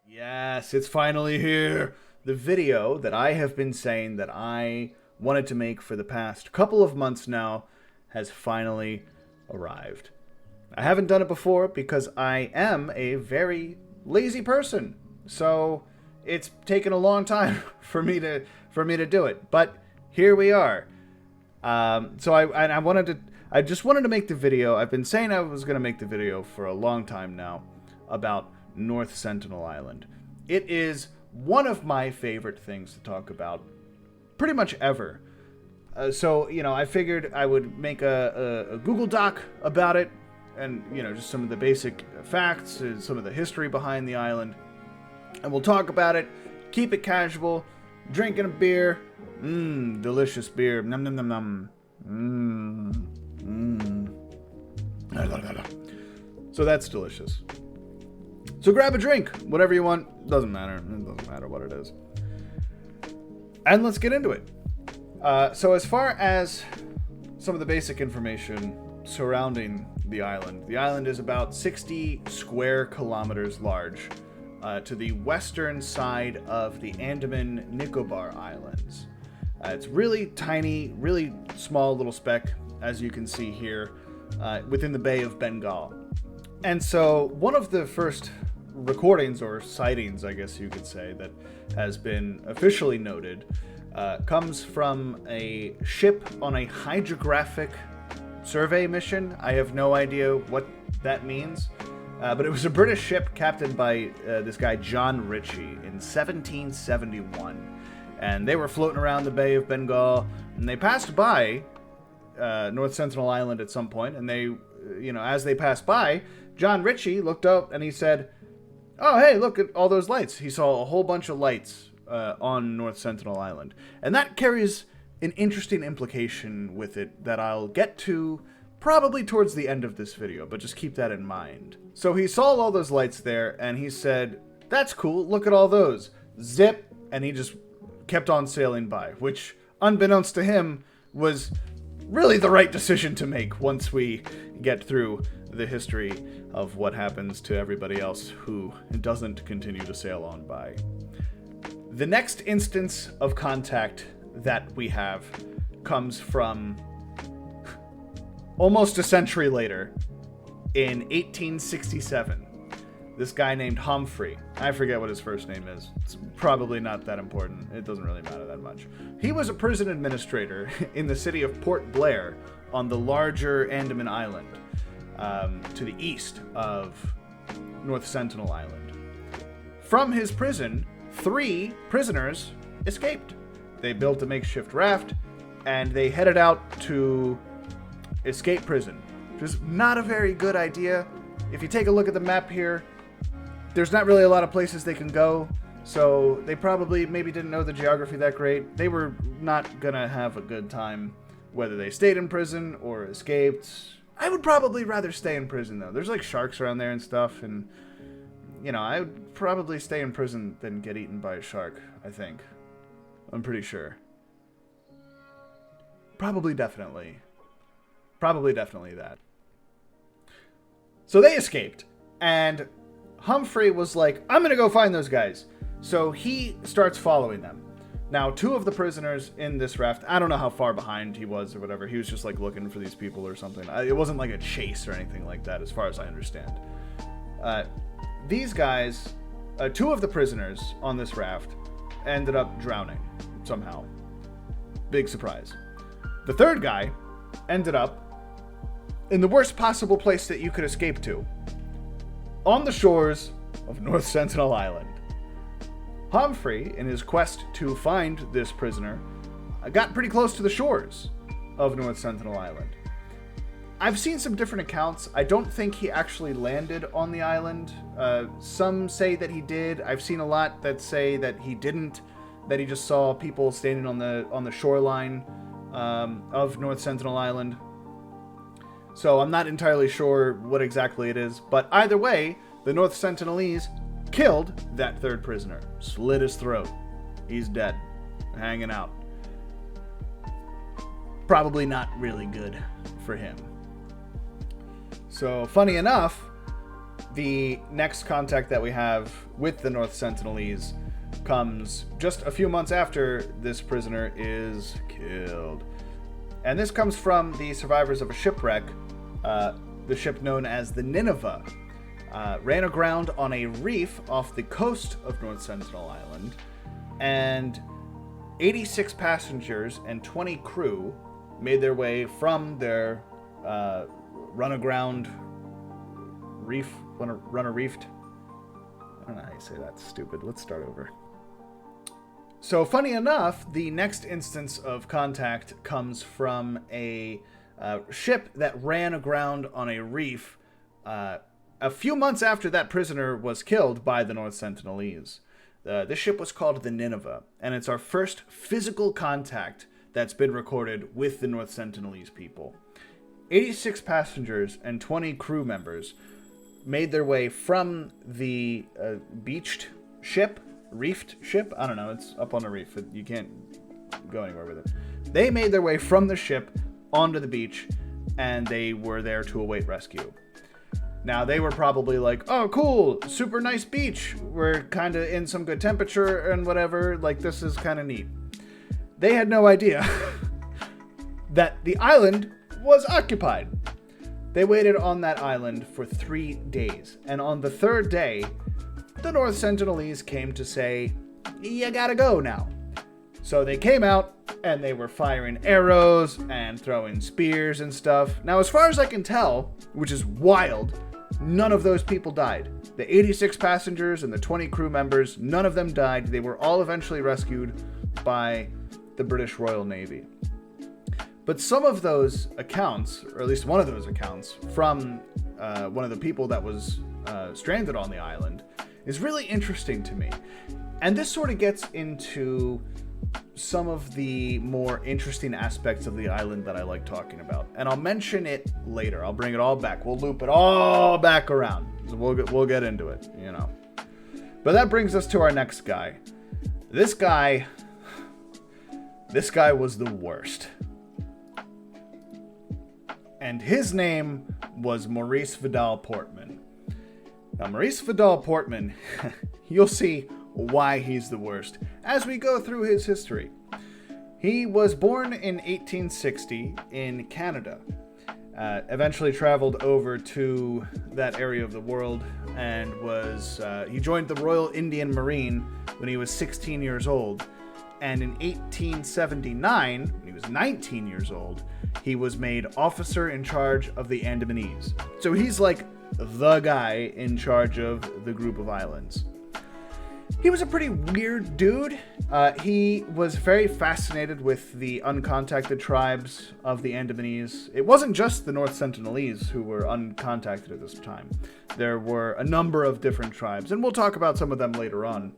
Yes, it's finally here. The video that I have been saying that I wanted to make for the past couple of months now has finally arrived. I haven't done it before because I am a very lazy person. So it's taken a long time for me to do it. But here we are. I just wanted to make the video. I've been saying I was going to make the video for a long time now about North Sentinel Island. It is one of my favorite things to talk about pretty much ever. I figured I would make a Google Doc about it and, just some of the basic facts and some of the history behind the island. And we'll talk about it, keep it casual, drinking a beer. Delicious beer. Nom nom nom nom. So that's delicious. So grab a drink, whatever you want. Doesn't matter. It doesn't matter what it is. And let's get into it. So as far as some of the basic information surrounding the island is about 60 square kilometers large to the western side of the Andaman Nicobar Islands. It's really tiny, really small little speck, as you can see here, within the Bay of Bengal. And so one of the first recordings or sightings, I guess you could say, that has been officially noted comes from a ship on a hydrographic survey mission. I have no idea what that means, but it was a British ship captained by this guy John Ritchie in 1771. And they were floating around the Bay of Bengal, and they passed by North Sentinel Island at some point, and they, as they passed by, John Ritchie looked up and he said, "Oh, hey, look at all those lights." He saw a whole bunch of lights on North Sentinel Island. And that carries an interesting implication with it that I'll get to probably towards the end of this video, but just keep that in mind. So he saw all those lights there, and he said, "That's cool, look at all those." Zip, and he just kept on sailing by, which, unbeknownst to him, was really the right decision to make once we get through the history of what happens to everybody else who doesn't continue to sail on by. The next instance of contact that we have comes from almost a century later, in 1867. This guy named Humphrey. I forget what his first name is. It's probably not that important. It doesn't really matter that much. He was a prison administrator in the city of Port Blair on the larger Andaman Island, to the east of North Sentinel Island. From his prison, 3 prisoners escaped. They built a makeshift raft, and they headed out to escape prison, which is not a very good idea. If you take a look at the map here, there's not really a lot of places they can go, so they probably maybe didn't know the geography that great. They were not gonna have a good time whether they stayed in prison or escaped. I would probably rather stay in prison, though. There's like sharks around there and stuff, and I would probably stay in prison than get eaten by a shark, I think. I'm pretty sure. Probably definitely that. So they escaped, and Humphrey was like, "I'm gonna go find those guys." So he starts following them. Now, 2 of the prisoners in this raft, I don't know how far behind he was or whatever. He was just like looking for these people or something. It wasn't like a chase or anything like that, as far as I understand. These guys, 2 of the prisoners on this raft ended up drowning somehow. Big surprise. The 3rd guy ended up in the worst possible place that you could escape to, on the shores of North Sentinel Island. Humphrey, in his quest to find this prisoner, got pretty close to the shores of North Sentinel Island. I've seen some different accounts. I don't think he actually landed on the island. Some say that he did. I've seen a lot that say that he didn't, that he just saw people standing on the shoreline of North Sentinel Island. So I'm not entirely sure what exactly it is, but either way, the North Sentinelese killed that 3rd prisoner, slit his throat. He's dead, hanging out. Probably not really good for him. So, funny enough, the next contact that we have with the North Sentinelese comes just a few months after this prisoner is killed. And this comes from the survivors of a shipwreck. The ship known as the Nineveh ran aground on a reef off the coast of North Sentinel Island, and 86 passengers and 20 crew made their way from their run aground reef, runner reefed. I don't know how you say that. Stupid. Let's start over. So, funny enough, the next instance of contact comes from a ship that ran aground on a reef a few months after that prisoner was killed by the North Sentinelese. This ship was called the Nineveh, and it's our first physical contact that's been recorded with the North Sentinelese people. 86 passengers and 20 crew members made their way from the beached ship, reefed ship. I don't know, it's up on a reef. You can't go anywhere with it. They made their way from the ship onto the beach, and they were there to await rescue. Now, they were probably like, oh, cool, super nice beach. We're kind of in some good temperature and whatever. Like, this is kind of neat. They had no idea that the island was occupied. They waited on that island for 3 days. And on the third day, the North Sentinelese came to say, you gotta go now. So they came out, and they were firing arrows and throwing spears and stuff. Now, as far as I can tell, which is wild, none of those people died. The 86 passengers and the 20 crew members, none of them died. They were all eventually rescued by the British Royal Navy. But some of those accounts, or at least one of those accounts, from one of the people that was stranded on the island, is really interesting to me. And this sort of gets into some of the more interesting aspects of the island that I like talking about. And I'll mention it later. I'll bring it all back. We'll loop it all back around. We'll get into it, you know. But that brings us to our next guy. This guy was the worst. And his name was Maurice Vidal-Portman. Now, Maurice Vidal-Portman, you'll see why he's the worst as we go through his history. He was born in 1860 in Canada. Eventually traveled over to that area of the world and he joined the Royal Indian Marine when he was 16 years old. And in 1879, when he was 19 years old, he was made officer in charge of the Andamanese. So he's like the guy in charge of the group of islands. He was a pretty weird dude. He was very fascinated with the uncontacted tribes of the Andamanese. It wasn't just the North Sentinelese who were uncontacted at this time. There were a number of different tribes, and we'll talk about some of them later on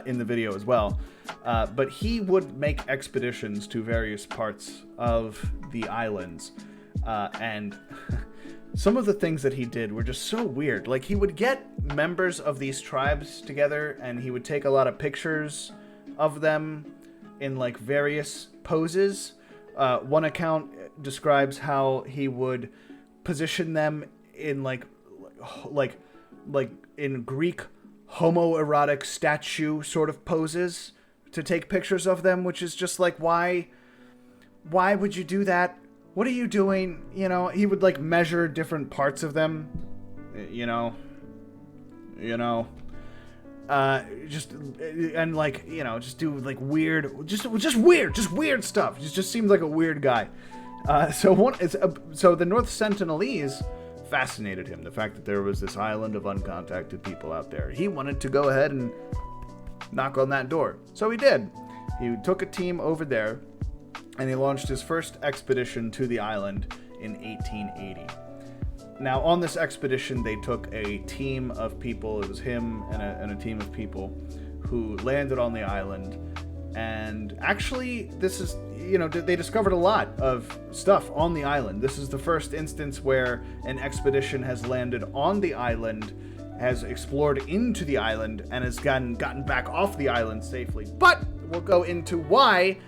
in the video as well. But he would make expeditions to various parts of the islands, and some of the things that he did were just so weird. Like, he would get members of these tribes together, and he would take a lot of pictures of them in, like, various poses. One account describes how he would position them in, like in Greek homoerotic statue sort of poses to take pictures of them, which is just like, why would you do that? What are you doing? You know, he would like measure different parts of them, just do like weird, just weird stuff. Just seemed like a weird guy. So the North Sentinelese fascinated him, the fact that there was this island of uncontacted people out there. He wanted to go ahead and knock on that door. So he did. He took a team over there, and he launched his first expedition to the island in 1880. Now, on this expedition, they took a team of people. It was him and a team of people who landed on the island. And actually, this is, they discovered a lot of stuff on the island. This is the first instance where an expedition has landed on the island, has explored into the island, and has gotten back off the island safely. But we'll go into why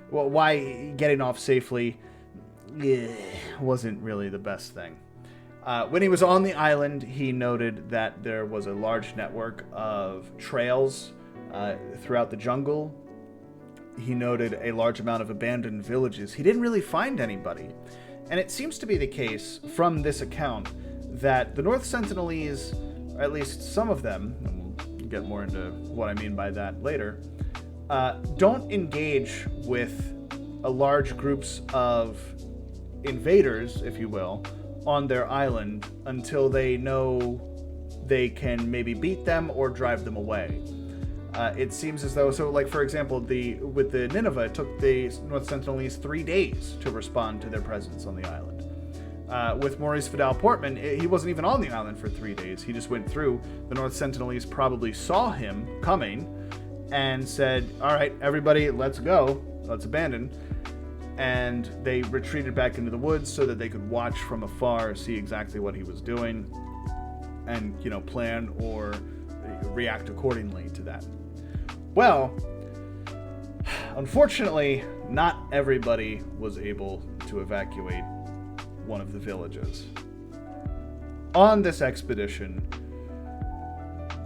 why getting off safely wasn't really the best thing. When he was on the island, he noted that there was a large network of trails throughout the jungle. He noted a large amount of abandoned villages. He didn't really find anybody. And it seems to be the case from this account that the North Sentinelese, or at least some of them, and we'll get more into what I mean by that later, don't engage with large groups of invaders, if you will, on their island until they know they can maybe beat them or drive them away. It seems as though, so like for example, with the Nineveh, it took the North Sentinelese 3 days to respond to their presence on the island. With Maurice Vidal Portman, he wasn't even on the island for 3 days. He just went through. The North Sentinelese probably saw him coming and said, all right, everybody, let's go. Let's abandon. And they retreated back into the woods so that they could watch from afar, see exactly what he was doing, and, plan or react accordingly to that. Well, unfortunately, not everybody was able to evacuate one of the villages. On this expedition,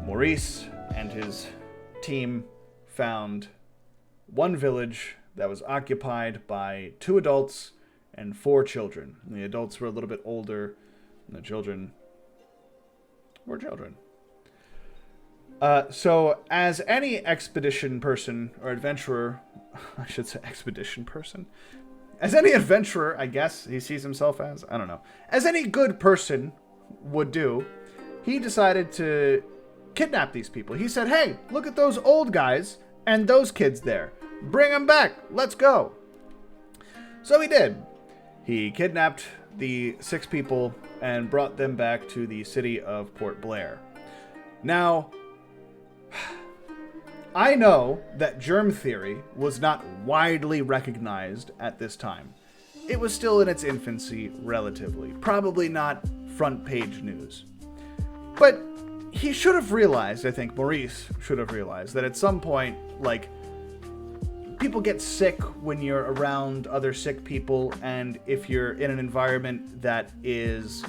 Maurice and his team found one village that was occupied by 2 adults and 4 children. And the adults were a little bit older, and the children were children. So, as any expedition person, or adventurer, I should say expedition person, as any adventurer, I guess he sees himself as, I don't know, as any good person would do, he decided to kidnap these people. He said, hey, look at those old guys and those kids there. Bring them back. Let's go. So he did. He kidnapped the 6 people and brought them back to the city of Port Blair. Now, I know that germ theory was not widely recognized at this time. It was still in its infancy, relatively. Probably not front page news. But he should have realized, I think Maurice should have realized, that at some point, people get sick when you're around other sick people, and if you're in an environment that is,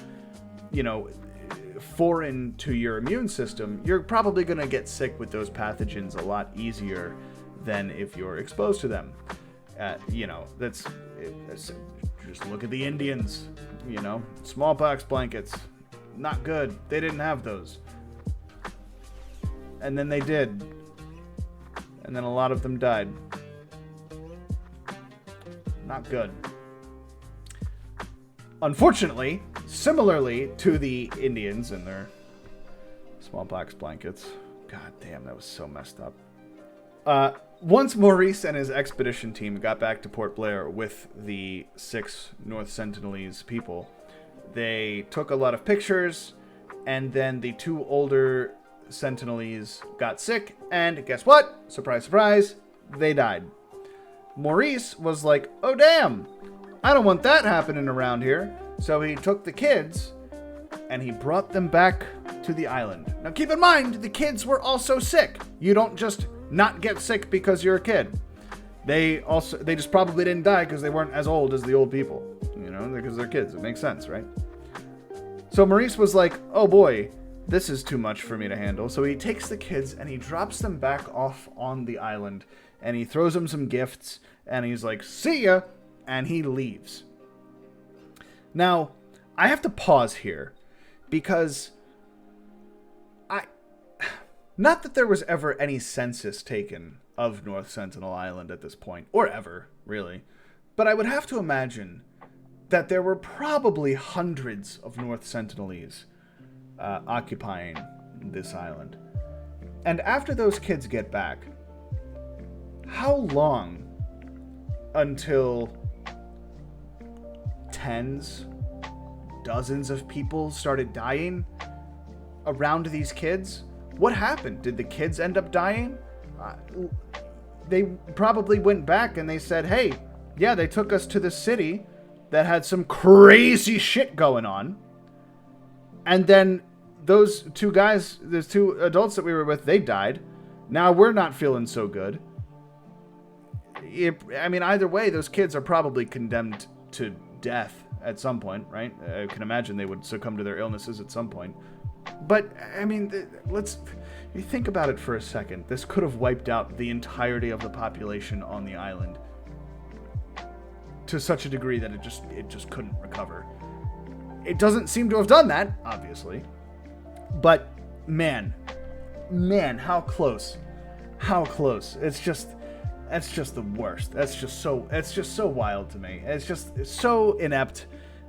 foreign to your immune system, you're probably going to get sick with those pathogens a lot easier than if you're exposed to them. That's just look at the Indians, smallpox blankets, not good. They didn't have those. And then they did. And then a lot of them died. Not good. Unfortunately, similarly to the Indians and their smallpox blankets. God damn, that was so messed up. Once Maurice and his expedition team got back to Port Blair with the 6 North Sentinelese people, they took a lot of pictures, and then the 2 older Sentinelese got sick, and guess what? Surprise, surprise, they died. Maurice was like, oh damn, I don't want that happening around here. So he took the kids and he brought them back to the island. Now keep in mind, the kids were also sick. You don't just not get sick because you're a kid. They just probably didn't die because they weren't as old as the old people, because they're kids. It makes sense, right? So Maurice was like, oh boy, this is too much for me to handle. So he takes the kids and he drops them back off on the island, and he throws them some gifts, and he's like, see ya, and he leaves. Now, I have to pause here, because not that there was ever any census taken of North Sentinel Island at this point, or ever, really, but I would have to imagine that there were probably hundreds of North Sentinelese occupying this island. And after those kids get back, how long until tens, dozens of people started dying around these kids? What happened? Did the kids end up dying? They probably went back and they said, hey, yeah, they took us to the city that had some crazy shit going on. And then those 2 guys, those 2 adults that we were with, they died. Now we're not feeling so good. Either way, those kids are probably condemned to death at some point, right? I can imagine they would succumb to their illnesses at some point. But, I mean, you think about it for a second. This could have wiped out the entirety of the population on the island to such a degree that it just couldn't recover. It doesn't seem to have done that, obviously. But, man, how close. How close. It's just the worst. It's just so wild to me. It's so inept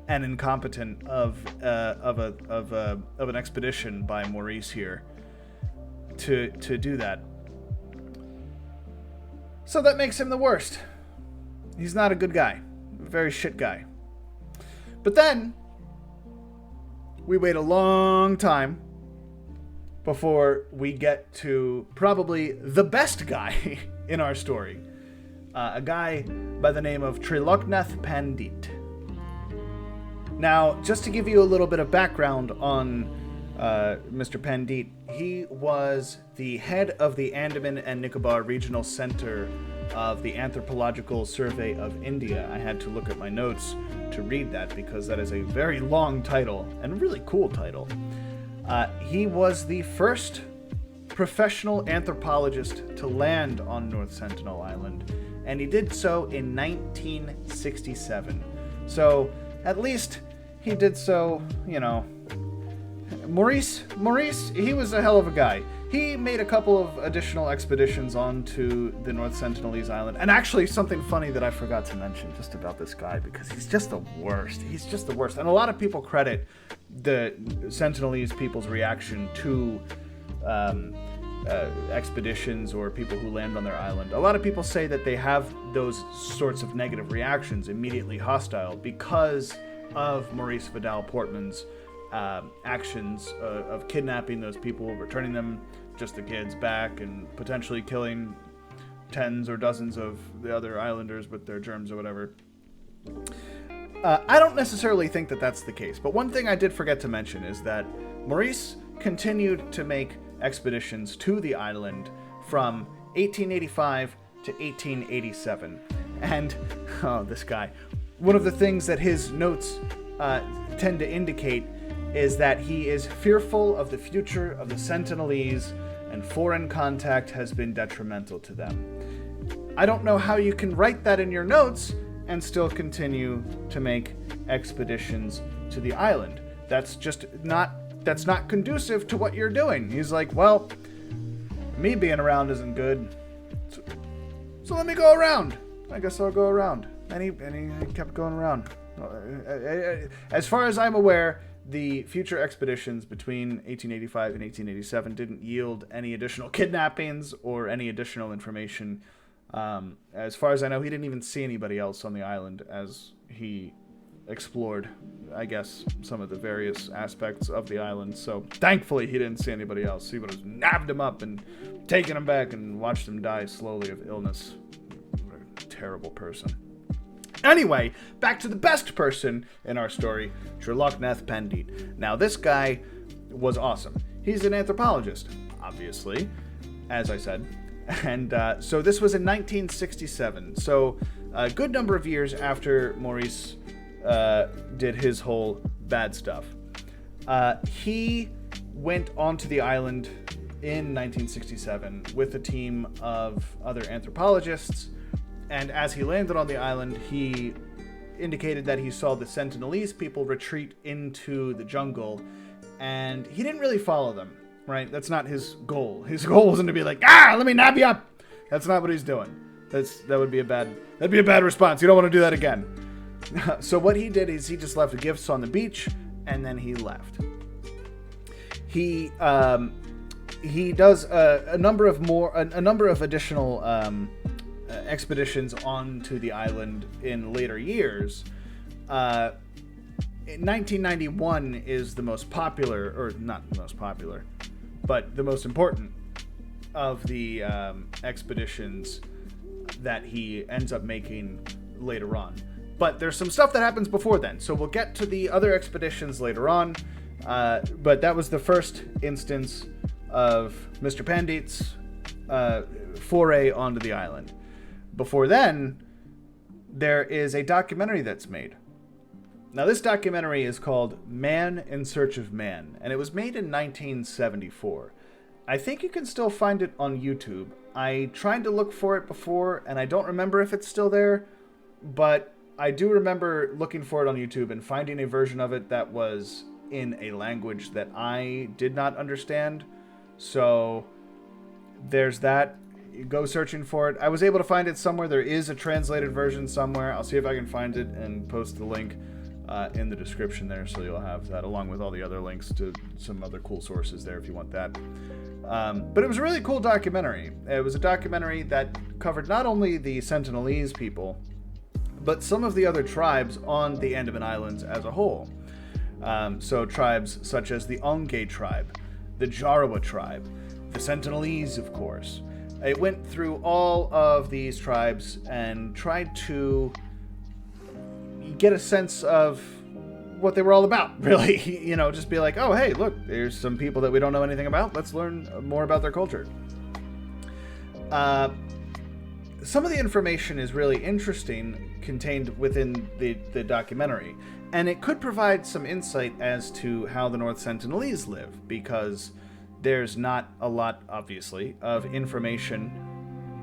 and incompetent of an expedition by Maurice here to do that. So that makes him the worst. He's not a good guy. A very shit guy. But then we wait a long time before we get to probably the best guy in our story. A guy by the name of Triloknath Pandit. Now, just to give you a little bit of background on Mr. Pandit, he was the head of the Andaman and Nicobar Regional Center of the Anthropological Survey of India. I had to look at my notes to read that because that is a very long title and a really cool title. He was the first professional anthropologist to land on North Sentinel Island, and he did so in 1967. So, at least he did so, Maurice, he was a hell of a guy. He made a couple of additional expeditions onto the North Sentinelese Island. And actually, something funny that I forgot to mention just about this guy, because he's just the worst. He's just the worst. And a lot of people credit the Sentinelese people's reaction to expeditions or people who land on their island. A lot of people say that they have those sorts of negative reactions, immediately hostile, because of Maurice Vidal Portman's actions of kidnapping those people, returning them, just the kids, back, and potentially killing tens or dozens of the other islanders with their germs or whatever. I don't necessarily think that that's the case, but one thing I did forget to mention is that Maurice continued to make expeditions to the island from 1885 to 1887. And, this guy. One of the things that his notes tend to indicate is that he is fearful of the future of the Sentinelese, and foreign contact has been detrimental to them. I don't know how you can write that in your notes and still continue to make expeditions to the island. That's not conducive to what you're doing. He's like, well, me being around isn't good, so let me go around. I guess I'll go around. And he kept going around. As far as I'm aware, the future expeditions between 1885 and 1887 didn't yield any additional kidnappings or any additional information. As far as I know, he didn't even see anybody else on the island as he explored, I guess, some of the various aspects of the island. So thankfully he didn't see anybody else. He would have nabbed him up and taken him back and watched him die slowly of illness. What a terrible person. Anyway, back to the best person in our story, Triloknath Pandit. Now, this guy was awesome. He's an anthropologist, obviously, as I said. And so this was in 1967. So a good number of years after Maurice did his whole bad stuff. He went onto the island in 1967 with a team of other anthropologists. And as he landed on the island, he indicated that he saw the Sentinelese people retreat into the jungle, and he didn't really follow them, right? That's not his goal. His goal wasn't to be like, let me nab you up. That's not what he's doing. That'd be a bad response. You don't want to do that again. So what he did is he just left gifts on the beach, and then he left. He does a number of additional expeditions onto the island in later years. 1991 is the most popular, or not the most popular, but the most important of the expeditions that he ends up making later on. But there's some stuff that happens before then, so we'll get to the other expeditions later on. But that was the first instance of Mr. Pandit's foray onto the island. Before then, there is a documentary that's made Now, this documentary is called Man in Search of Man, and it was made in 1974. I think you can still find it on YouTube. I tried to look for it before, and I don't remember if it's still there, but I do remember looking for it on YouTube and finding a version of it that was in a language that I did not understand. So there's that. Go searching for it. I was able to find it somewhere. There is a translated version somewhere. I'll see if I can find it and post the link in the description there, so you'll have that along with all the other links to some other cool sources there if you want that. But it was a really cool documentary. It was a documentary that covered not only the Sentinelese people, but some of the other tribes on the Andaman Islands as a whole. So tribes such as the Ongay tribe, the Jarawa tribe, the Sentinelese, of course. It went through all of these tribes and tried to get a sense of what they were all about, really. You know, just be like, oh, hey, look, there's some people that we don't know anything about. Let's learn more about their culture. Some of the information is really interesting contained within the documentary, and it could provide some insight as to how the North Sentinelese live, because there's not a lot, obviously, of information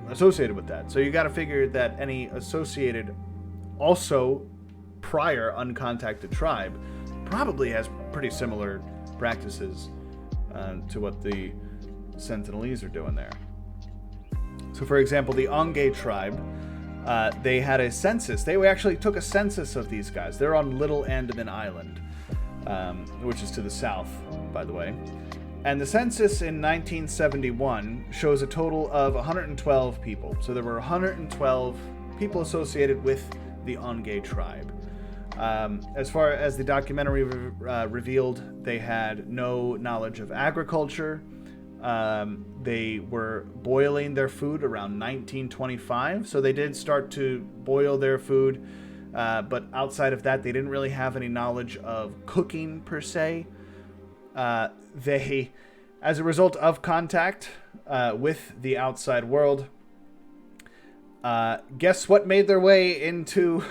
associated with that. So you got to figure that any associated, also prior uncontacted tribe probably has pretty similar practices to what the Sentinelese are doing there. So, for example, the Ongay tribe, they had a census. They actually took a census of these guys. They're on Little Andaman Island, which is to the south, by the way. And the census in 1971 shows a total of 112 people. So there were 112 people associated with the Ongay tribe. As far as the documentary revealed, they had no knowledge of agriculture. They were boiling their food around 1925, so they did start to boil their food, but outside of that, they didn't really have any knowledge of cooking per se. They, as a result of contact with the outside world, guess what made their way into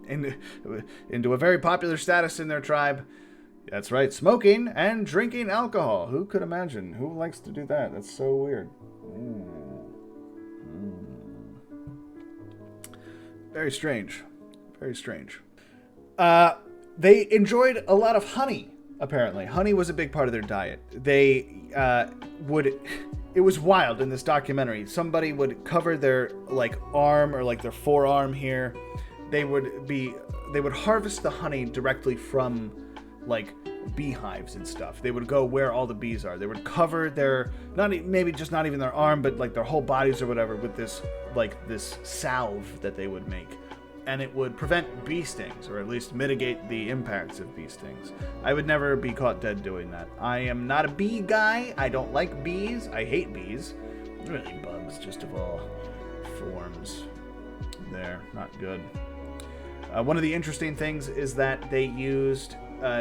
a very popular status in their tribe? That's right, smoking and drinking alcohol. Who could imagine? Who likes to do that? That's so weird. Very strange. Very strange. They enjoyed a lot of honey, apparently. Honey was a big part of their diet. They it was wild in this documentary. Somebody would cover their arm or their forearm here. They would harvest the honey directly from beehives and stuff. They would go where all the bees are. They would cover their, not even their arm, but their whole bodies or whatever with this salve that they would make. And it would prevent bee stings, or at least mitigate the impacts of bee stings. I would never be caught dead doing that. I am not a bee guy. I don't like bees. I hate bees. Really, bugs just of all forms. They're not good. One of the interesting things is that they used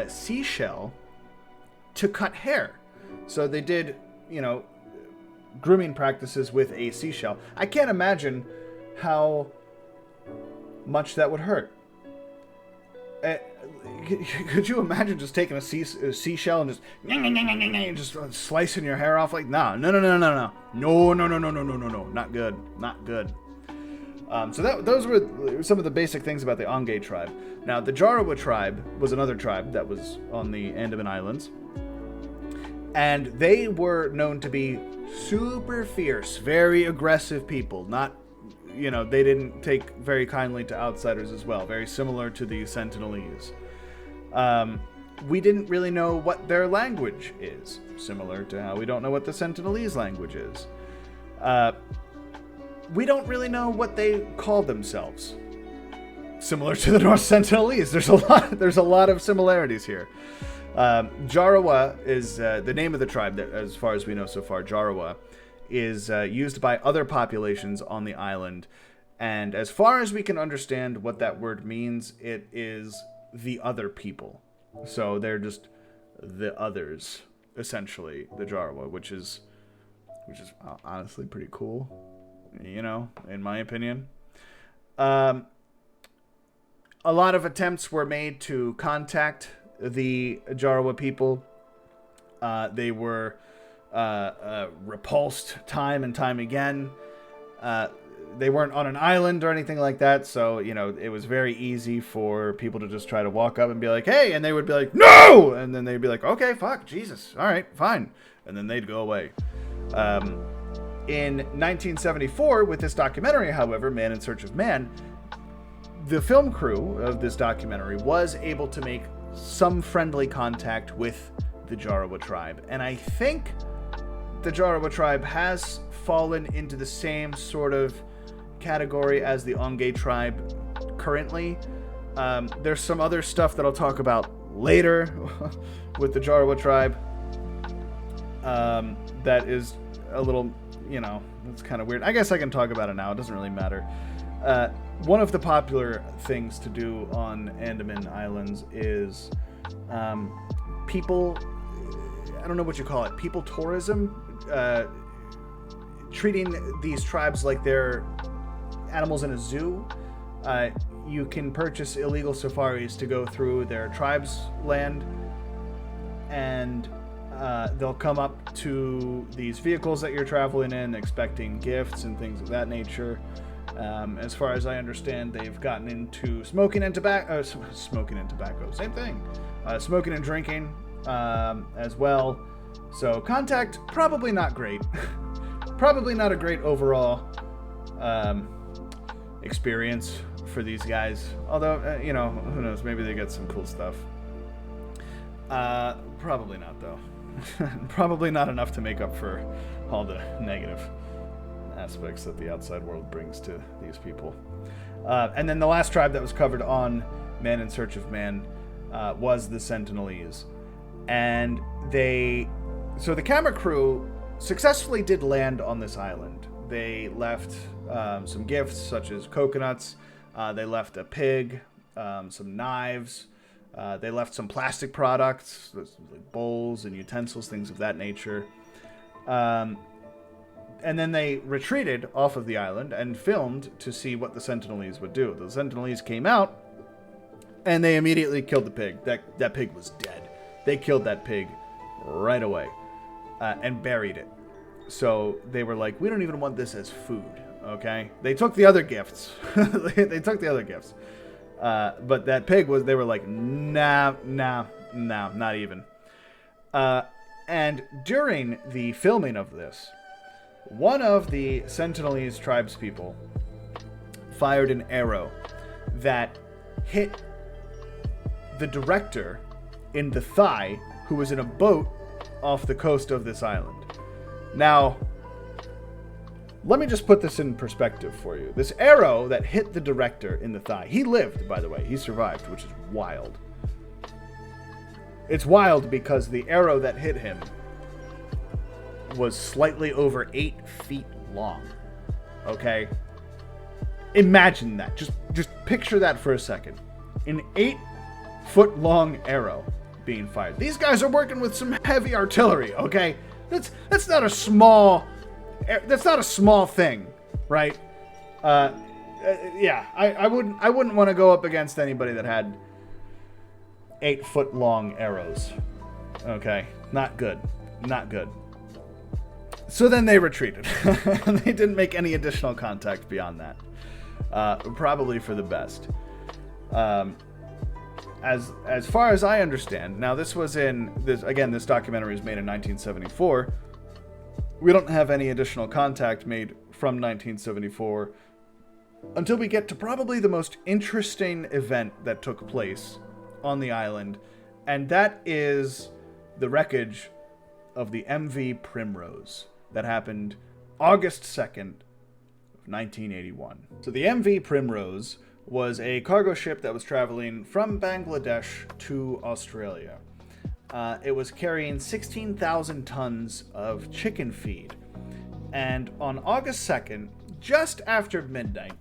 seashell to cut hair. So they did, grooming practices with a seashell. I can't imagine how much that would hurt. Could you imagine just taking a seashell and just slicing your hair off? No, not good. So those were some of the basic things about the Ongay tribe. Now, the Jarawa tribe was another tribe that was on the Andaman Islands. And they were known to be super fierce, very aggressive people. They didn't take very kindly to outsiders as well. Very similar to the Sentinelese. We didn't really know what their language is. Similar to how we don't know what the Sentinelese language is. We don't really know what they call themselves. Similar to the North Sentinelese. There's a lot of similarities here. Jarawa is the name of the tribe that, as far as we know so far, Jarawa is used by other populations on the island. And as far as we can understand what that word means, it is the other people. So they're just the others, essentially, the Jarawa, which is honestly pretty cool. In my opinion. A lot of attempts were made to contact the Jarawa people. They were repulsed time and time again. They weren't on an island or anything like that, so, you know, it was very easy for people to just try to walk up and be like, hey, and they would be like, no! And then they'd be like, okay, fuck, Jesus, all right, fine. And then they'd go away. In 1974, with this documentary, however, Man in Search of Man, the film crew of this documentary was able to make some friendly contact with the Jarawa tribe. And I think the Jarawa tribe has fallen into the same sort of category as the Onge tribe currently. There's some other stuff that I'll talk about later with the Jarawa tribe that is a little, you know, it's kind of weird. I guess I can talk about it now. It doesn't really matter. One of the popular things to do on Andaman Islands is people, I don't know what you call it, people tourism, treating these tribes like they're animals in a zoo. You can purchase illegal safaris to go through their tribes' land, and they'll come up to these vehicles that you're traveling in expecting gifts and things of that nature. As far as I understand, they've gotten into smoking and tobacco, same thing. Smoking and drinking as well. So contact, probably not great. Probably not a great overall experience for these guys. Although, you know, who knows, maybe they get some cool stuff. Probably not, though. Probably not enough to make up for all the negative aspects that the outside world brings to these people. And then the last tribe that was covered on Man in Search of Man was the Sentinelese. And so the camera crew successfully did land on this island. They left some gifts such as coconuts. They left a pig, some knives. They left some plastic products, like bowls and utensils, things of that nature. And then they retreated off of the island and filmed to see what the Sentinelese would do. The Sentinelese came out, and they immediately killed the pig. That pig was dead. They killed that pig right away and buried it. So they were like, we don't even want this as food, okay? They took the other gifts. They took the other gifts. But that pig they were like, nah, not even. And during the filming of this, one of the Sentinelese tribespeople fired an arrow that hit the director in the thigh, who was in a boat off the coast of this island. Now, let me just put this in perspective for you. This arrow that hit the director in the thigh, he lived, by the way. He survived, which is wild. It's wild because the arrow that hit him was slightly over 8 feet long. Okay? Imagine that. Just picture that for a second. An 8-foot-long arrow being fired. These guys are working with some heavy artillery, okay? That's not a small thing, right? Yeah, I wouldn't want to go up against anybody that had 8-foot-long arrows. Okay, not good. So then they retreated. They didn't make any additional contact beyond that. Probably for the best. As far as I understand, now this documentary was made in 1974. We don't have any additional contact made from 1974 until we get to probably the most interesting event that took place on the island, and that is the wreckage of the MV Primrose that happened August 2nd, 1981. So the MV Primrose was a cargo ship that was traveling from Bangladesh to Australia. It was carrying 16,000 tons of chicken feed. And on August 2nd, just after midnight,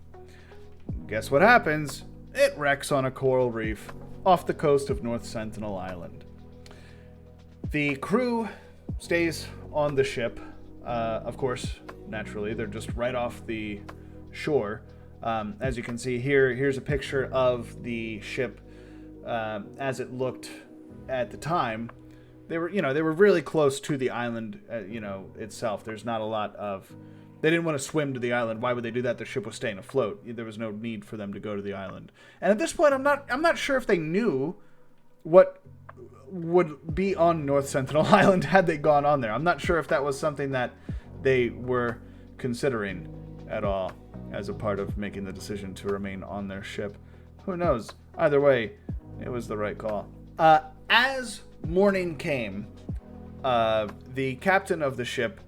guess what happens? It wrecks on a coral reef off the coast of North Sentinel Island. The crew stays on the ship. Of course, naturally, they're just right off the shore As you can see here, here's a picture of the ship as it looked at the time. They were really close to the island, itself. There's not a lot of... They didn't want to swim to the island. Why would they do that? The ship was staying afloat. There was no need for them to go to the island. And at this point, I'm not sure if they knew what would be on North Sentinel Island had they gone on there. I'm not sure if that was something that they were considering at all as a part of making the decision to remain on their ship. Who knows? Either way, it was the right call. As morning came, the captain of the ship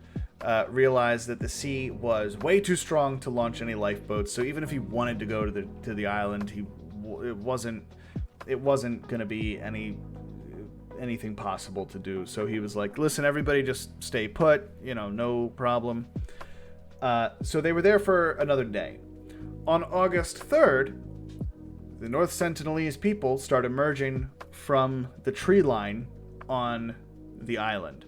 realized that the sea was way too strong to launch any lifeboats. So even if he wanted to go to the island, it wasn't going to be anything possible to do. So he was like, "Listen, everybody, just stay put. No problem." So they were there for another day. On August 3rd, the North Sentinelese people start emerging from the tree line on the island.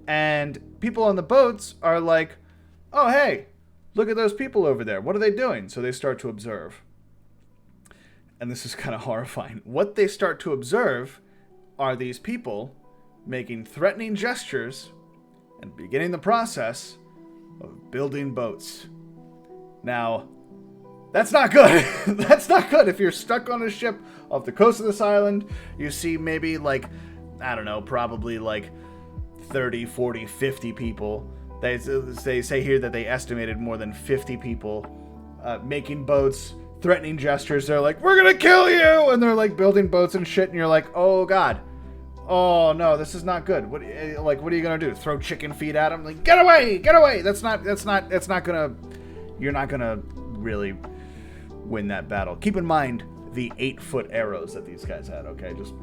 And people on the boats are like, "Oh, hey, look at those people over there. What are they doing?" So they start to observe. And this is kind of horrifying. What they start to observe are these people making threatening gestures and beginning the process of building boats. Now, that's not good. That's not good. If you're stuck on a ship off the coast of this island, you see maybe probably 30, 40, 50 people. They say here that they estimated more than 50 people making boats, threatening gestures. They're like, "We're gonna kill you!" And they're like building boats and shit, and you're like, "Oh God. Oh no, this is not good. What are you gonna do? Throw chicken feed at them? Like, get away! That's not gonna... You're not gonna really win that battle. Keep in mind the 8-foot arrows that these guys had, okay? Just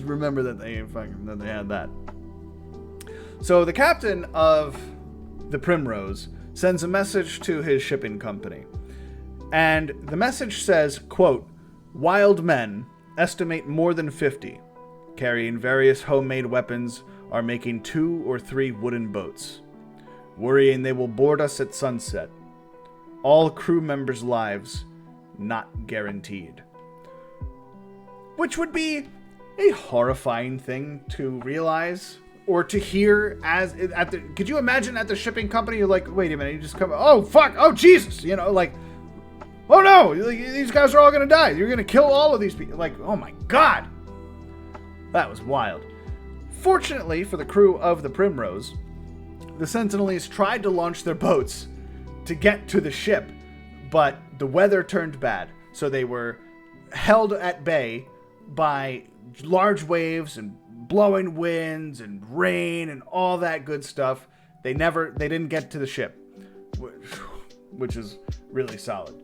remember that they had that. So the captain of the Primrose sends a message to his shipping company. And the message says, quote, "Wild men, estimate more than 50, carrying various homemade weapons, are making 2 or 3 wooden boats, worrying they will board us at sunset. All crew members' lives not guaranteed." Which would be a horrifying thing to realize or to hear could you imagine at the shipping company, you're like, "Wait a minute, you just come, oh fuck, oh Jesus," "Oh no, these guys are all gonna die. You're gonna kill all of these people." Oh my God. That was wild. Fortunately for the crew of the Primrose, the Sentinelese tried to launch their boats to get to the ship, but the weather turned bad. So they were held at bay by large waves and blowing winds and rain and all that good stuff. They didn't get to the ship, which is really solid.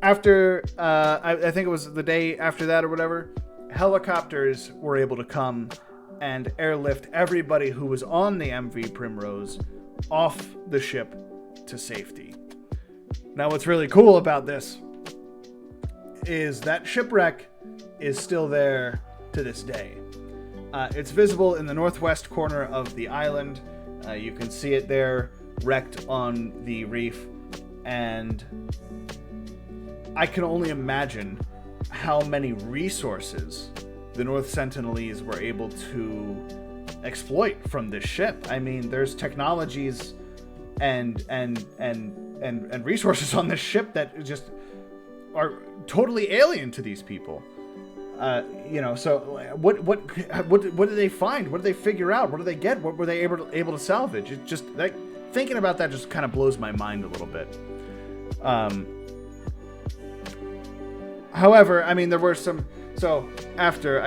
After, I think it was the day after that or whatever, helicopters were able to come and airlift everybody who was on the MV Primrose off the ship to safety. Now, what's really cool about this is that shipwreck is still there to this day. It's visible in the northwest corner of the island. You can see it there, wrecked on the reef, and I can only imagine how many resources the North Sentinelese were able to exploit from this ship. I mean, there's technologies and resources on this ship that just are totally alien to these people. So what did they find? What did they figure out? What did they get? What were they able to salvage? It just, thinking about that just kind of blows my mind a little bit. However, I mean, there were some... So, after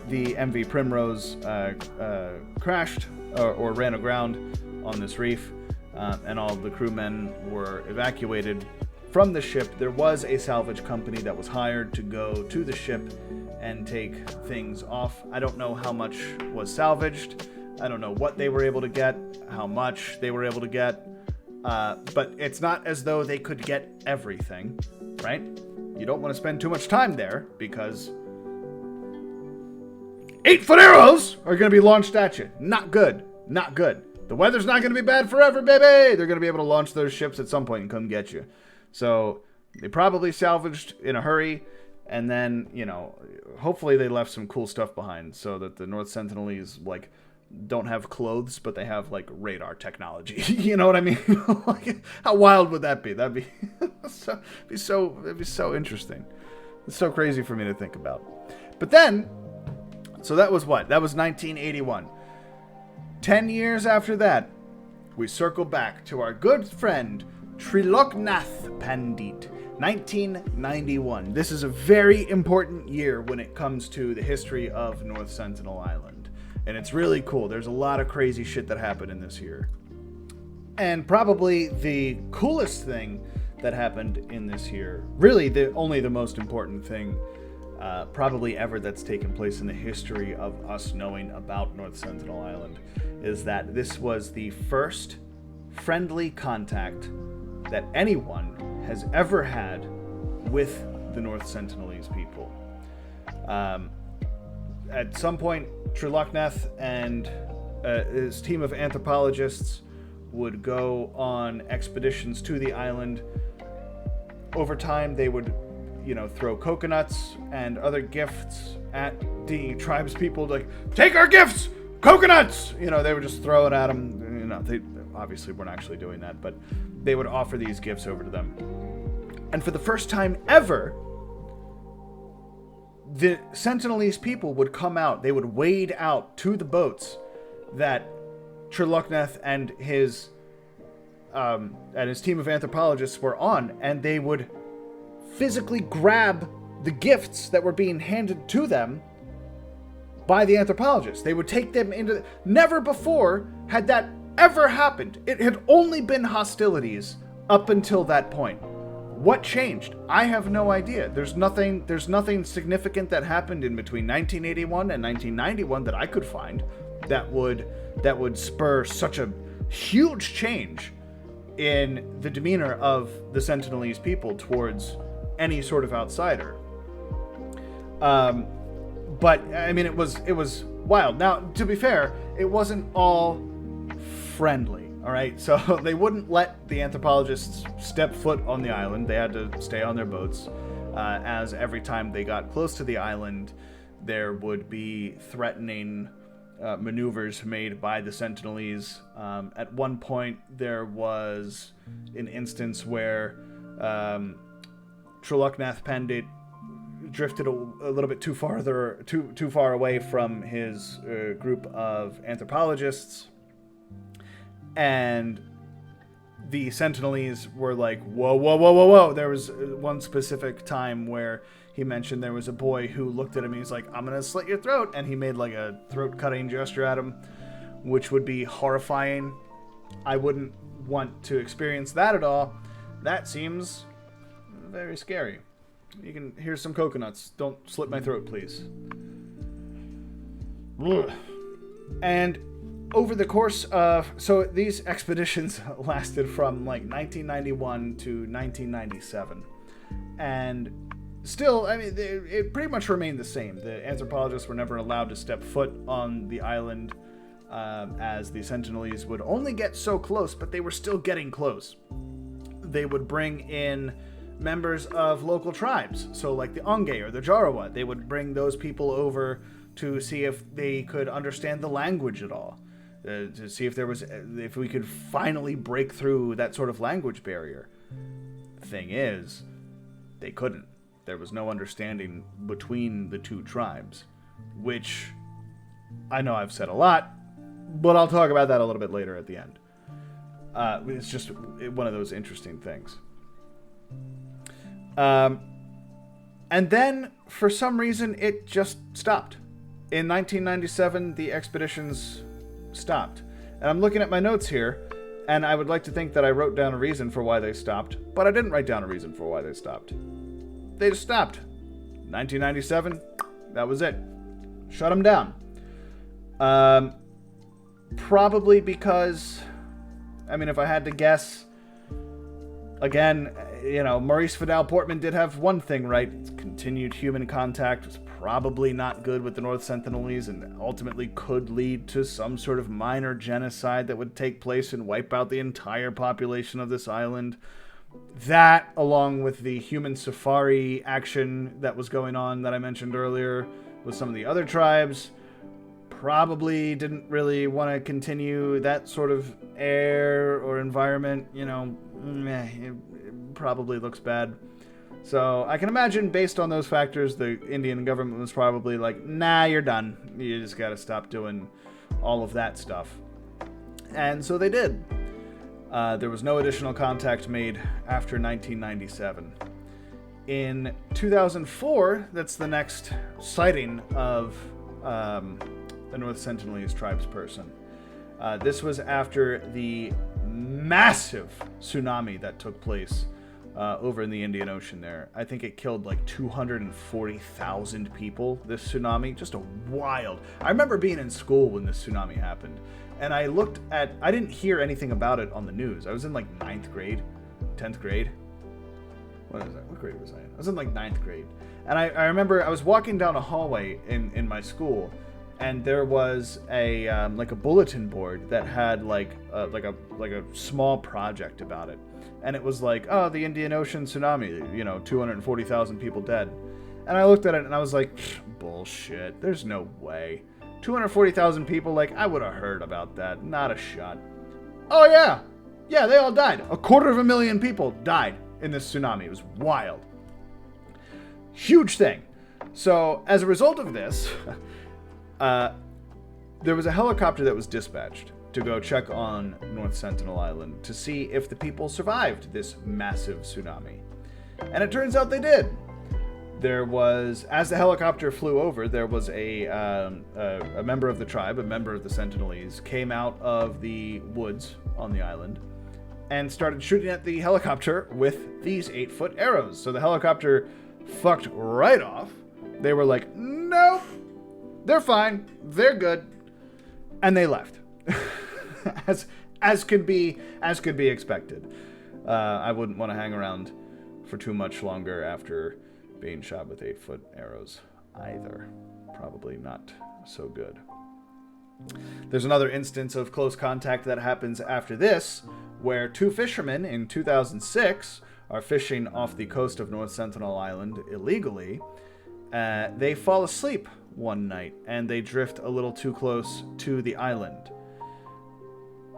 the MV Primrose crashed or ran aground on this reef, and all the crewmen were evacuated from the ship, there was a salvage company that was hired to go to the ship and take things off. I don't know how much was salvaged. I don't know what they were able to get, how much they were able to get. But it's not as though they could get everything, right? You don't want to spend too much time there because 8-foot arrows are going to be launched at you. Not good. Not good. the weather's not going to be bad forever, baby. They're going to be able to launch those ships at some point and come get you. So they probably salvaged in a hurry. And then, you know, hopefully they left some cool stuff behind so that the North Sentinelese, like, don't have clothes, but they have, like, radar technology. You know what I mean? Like, how wild would that be? That'd be it'd be so interesting. It's so crazy for me to think about. But then, so that was what? That was 1981. 10 years after that, we circle back to our good friend, Triloknath Pandit. 1991. This is a very important year when it comes to the history of North Sentinel Island. And it's really cool. There's a lot of crazy shit that happened in this year. And probably the coolest thing that happened in this year, really only the most important thing probably ever that's taken place in the history of us knowing about North Sentinel Island, is that this was the first friendly contact that anyone has ever had with the North Sentinelese people. At some point, Triloknath and his team of anthropologists would go on expeditions to the island. Over time, they would, you know, throw coconuts and other gifts at the tribes people, like, take our gifts, coconuts! You know, they would just throw it at them. You know, they obviously weren't actually doing that, but they would offer these gifts over to them. And for the first time ever, the Sentinelese people would come out. They would wade out to the boats that Triloknath and his team of anthropologists were on, and they would physically grab the gifts that were being handed to them by the anthropologists. They would take them into... Never before had that ever happened. It had only been hostilities up until that point. What changed? I have no idea. There's nothing significant that happened in between 1981 and 1991 that I could find that would spur such a huge change in the demeanor of the Sentinelese people towards any sort of outsider. But I mean, it was wild. Now, to be fair, it wasn't all friendly. All right, so they wouldn't let the anthropologists step foot on the island. They had to stay on their boats, as every time they got close to the island, there would be threatening maneuvers made by the Sentinelese. At one point, there was an instance where Triloknath Pandit drifted a little bit too far away from his group of anthropologists. And the Sentinelese were like, whoa. There was one specific time where he mentioned there was a boy who looked at him and he's like, I'm going to slit your throat. And he made like a throat-cutting gesture at him, which would be horrifying. I wouldn't want to experience that at all. That seems very scary. You can here's some coconuts. Don't slit my throat, please. Ugh. And over the course of... So these expeditions lasted from like 1991 to 1997. And still, I mean, it pretty much remained the same. The anthropologists were never allowed to step foot on the island, as the Sentinelese would only get so close, but they were still getting close. They would bring in members of local tribes, so like the Onge or the Jarawa. They would bring those people over to see if they could understand the language at all, to see if we could finally break through that sort of language barrier. The thing is, they couldn't. There was no understanding between the two tribes, which I know I've said a lot, but I'll talk about that a little bit later at the end. It's just one of those interesting things. And then, for some reason, it just stopped. In 1997, the expeditions stopped. And I'm looking at my notes here, and I would like to think that I wrote down a reason for why they stopped, but I didn't write down a reason for why they stopped. They just stopped. 1997, that was it. Shut them down. Probably because, I mean, if I had to guess, again, Maurice Vidal Portman did have one thing right. Continued human contact was probably not good with the North Sentinelese and ultimately could lead to some sort of minor genocide that would take place and wipe out the entire population of this island. That, along with the human safari action that was going on that I mentioned earlier with some of the other tribes, probably didn't really want to continue that sort of air or environment. It probably looks bad. So I can imagine, based on those factors, the Indian government was probably like, nah, you're done. You just got to stop doing all of that stuff. And so they did. There was no additional contact made after 1997. In 2004, that's the next sighting of a North Sentinelese tribesperson. This was after the massive tsunami that took place over in the Indian Ocean there. I think it killed like 240,000 people, this tsunami. Just a wild... I remember being in school when this tsunami happened, and I didn't hear anything about it on the news. I was in like 9th grade, 10th grade. What grade was I in? I was in like 9th grade. And I remember I was walking down a hallway in my school, and there was a bulletin board that had like a small project about it. And it was like, oh, the Indian Ocean tsunami, 240,000 people dead. And I looked at it and I was like, bullshit, there's no way. 240,000 people, like, I would have heard about that. Not a shot. Oh, yeah. Yeah, they all died. 250,000 people died in this tsunami. It was wild. Huge thing. So, as a result of this, there was a helicopter that was dispatched to go check on North Sentinel Island to see if the people survived this massive tsunami. And it turns out they did. There was, as the helicopter flew over, there was a member of the tribe, a member of the Sentinelese, came out of the woods on the island and started shooting at the helicopter with these 8-foot arrows. So the helicopter fucked right off. They were like, nope, they're fine, they're good. And they left. as could be expected. I wouldn't want to hang around for too much longer after being shot with 8-foot arrows either. Probably not so good. There's another instance of close contact that happens after this, where 2 fishermen in 2006 are fishing off the coast of North Sentinel Island illegally. They fall asleep one night and they drift a little too close to the island.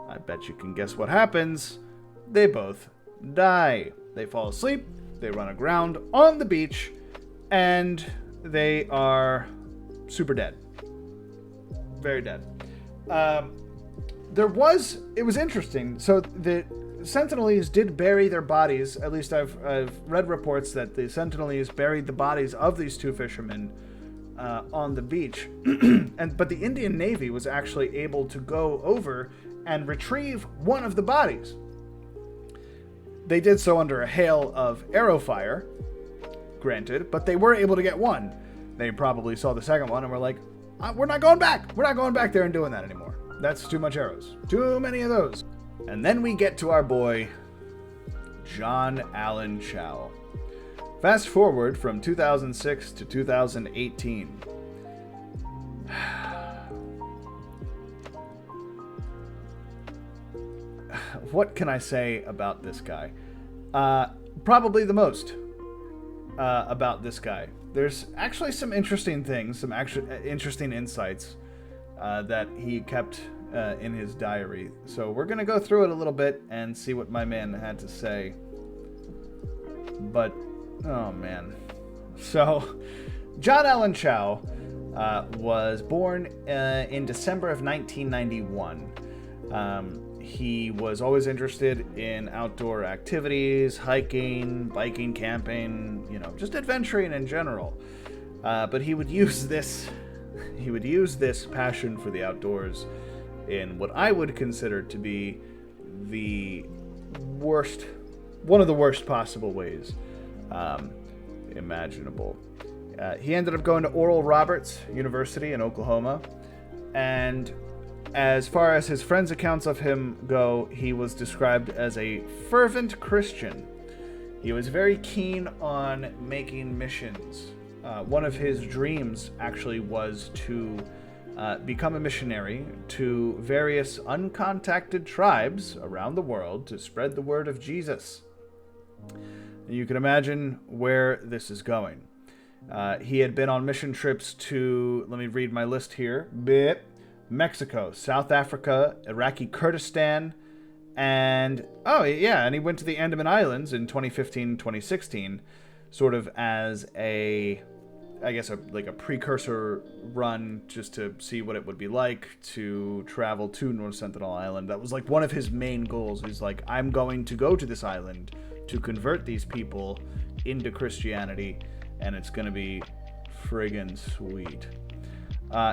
I bet you can guess what happens. They both die. They fall asleep, they run aground on the beach, and they are super dead. Very dead. It was interesting. So the Sentinelese did bury their bodies. At least I've read reports that the Sentinelese buried the bodies of these 2 fishermen on the beach. But the Indian Navy was actually able to go over and retrieve one of the bodies. They did so under a hail of arrow fire, granted, but they were able to get one. They probably saw the second one and were like, we're not going back. We're not going back there and doing that anymore. That's too much arrows. Too many of those. And then we get to our boy, John Allen Chau. Fast forward from 2006 to 2018. What can I say about this guy? Probably the most about this guy. There's actually some interesting things, some interesting insights that he kept in his diary. So we're going to go through it a little bit and see what my man had to say. But, oh man. So, John Allen Chau was born in December of 1991. He was always interested in outdoor activities, hiking, biking, camping, just adventuring in general. But he would use this passion for the outdoors in what I would consider to be one of the worst possible ways imaginable. He ended up going to Oral Roberts University in Oklahoma, and as far as his friends' accounts of him go, he was described as a fervent Christian. He was very keen on making missions. One of his dreams actually was to become a missionary to various uncontacted tribes around the world to spread the word of Jesus. You can imagine where this is going. He had been on mission trips to, let me read my list here, Mexico, South Africa, Iraqi Kurdistan, and he went to the Andaman Islands in 2015-2016, sort of as a precursor run just to see what it would be like to travel to North Sentinel Island. That was like one of his main goals. He's like, I'm going to go to this island to convert these people into Christianity, and it's going to be friggin' sweet.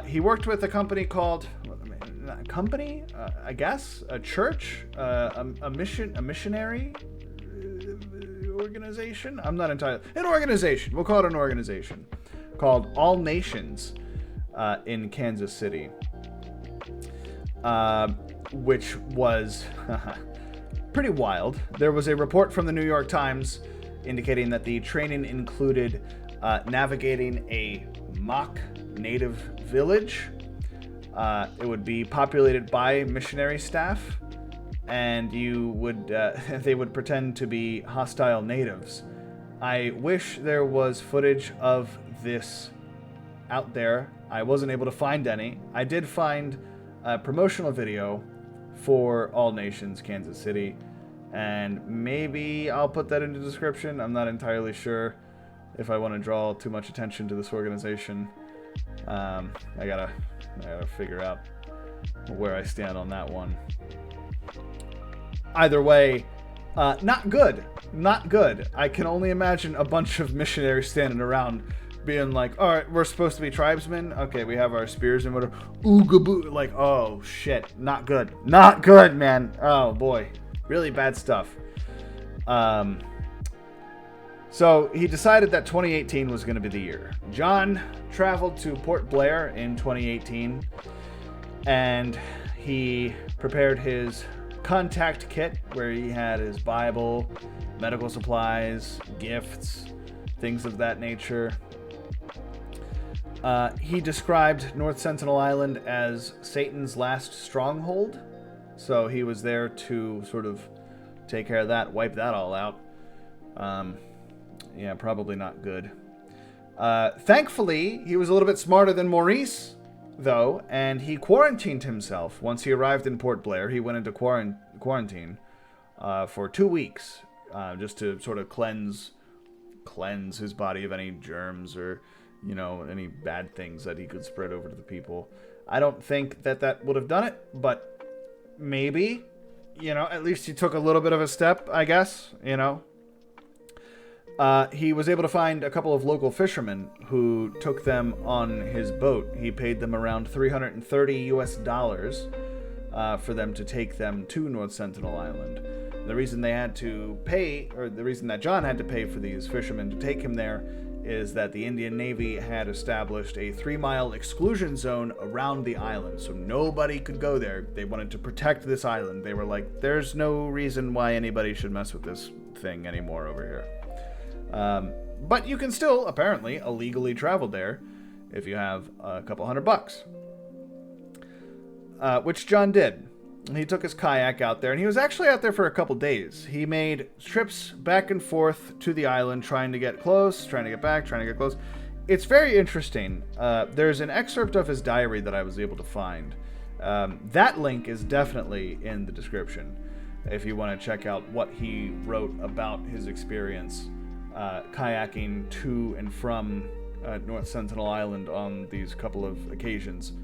He worked with a company called, a church, a missionary organization. I'm not entirely, an organization. We'll call it an organization called All Nations in Kansas City, which was pretty wild. There was a report from the New York Times indicating that the training included navigating a mock native village. It would be populated by missionary staff, and they would pretend to be hostile natives. I wish there was footage of this out there. I wasn't able to find any. I did find a promotional video for All Nations Kansas City, and maybe I'll put that in the description. I'm not entirely sure if I want to draw too much attention to this organization. I gotta figure out where I stand on that one. Either way, not good. I can only imagine a bunch of missionaries standing around being like, all right, we're supposed to be tribesmen. Okay, we have our spears and whatever. Oogaboo. Like, oh, shit. Not good, man. Oh, boy. Really bad stuff. So he decided that 2018 was going to be the year. John traveled to Port Blair in 2018, and he prepared his contact kit where he had his Bible, medical supplies, gifts, things of that nature. He described North Sentinel Island as Satan's last stronghold, so he was there to sort of take care of that, wipe that all out. Yeah, probably not good. Thankfully, he was a little bit smarter than Maurice, though, and he quarantined himself. Once he arrived in Port Blair, he went into quarantine for 2 weeks, just to sort of cleanse his body of any germs or, any bad things that he could spread over to the people. I don't think that would have done it, but maybe, at least he took a little bit of a step, I guess, He was able to find a couple of local fishermen who took them on his boat. He paid them around $330 for them to take them to North Sentinel Island. The reason that John had to pay for these fishermen to take him there is that the Indian Navy had established a 3-mile exclusion zone around the island, so nobody could go there. They wanted to protect this island. They were like, there's no reason why anybody should mess with this thing anymore over here. But you can still, apparently, illegally travel there if you have a couple $100, which John did. He took his kayak out there, and he was actually out there for a couple days. He made trips back and forth to the island, trying to get close, trying to get back, trying to get close. It's very interesting. There's an excerpt of his diary that I was able to find. That link is definitely in the description if you want to check out what he wrote about his experience kayaking to and from North Sentinel Island on these couple of occasions.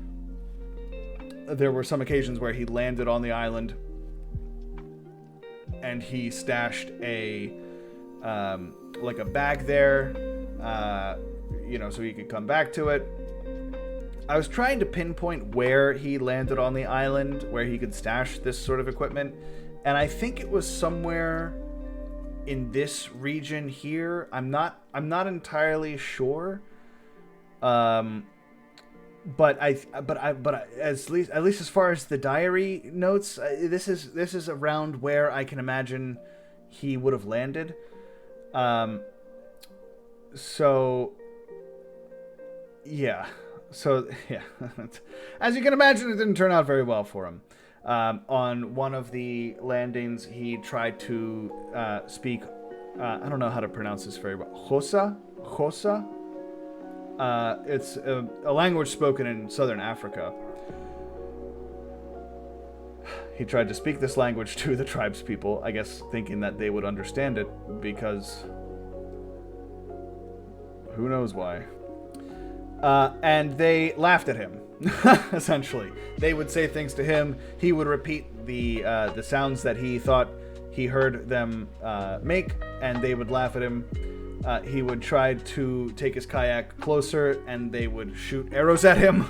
There were some occasions where he landed on the island and he stashed a bag there, so he could come back to it. I was trying to pinpoint where he landed on the island, where he could stash this sort of equipment, and I think it was somewhere in this region here. I'm not entirely sure. But at least as far as the diary notes, this is around where I can imagine he would have landed. So, yeah. So, yeah. As you can imagine, it didn't turn out very well for him. On one of the landings, he tried to speak, I don't know how to pronounce this very well. Xhosa? Xhosa? It's a language spoken in southern Africa. He tried to speak this language to the tribes people, I guess thinking that they would understand it, because who knows why. And they laughed at him, essentially. They would say things to him. He would repeat the sounds that he thought he heard them make, and they would laugh at him. He would try to take his kayak closer, and they would shoot arrows at him,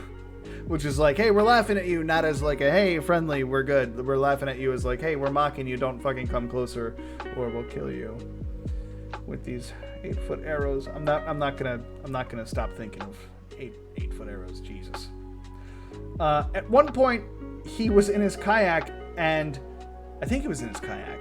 which is like, hey, we're laughing at you, not as like a, hey, friendly, we're good. We're laughing at you as like, hey, we're mocking you, don't fucking come closer, or we'll kill you with these 8-foot arrows. I'm not gonna stop thinking of 8-foot arrows. Jesus. At one point, he was in his kayak, and I think he was in his kayak,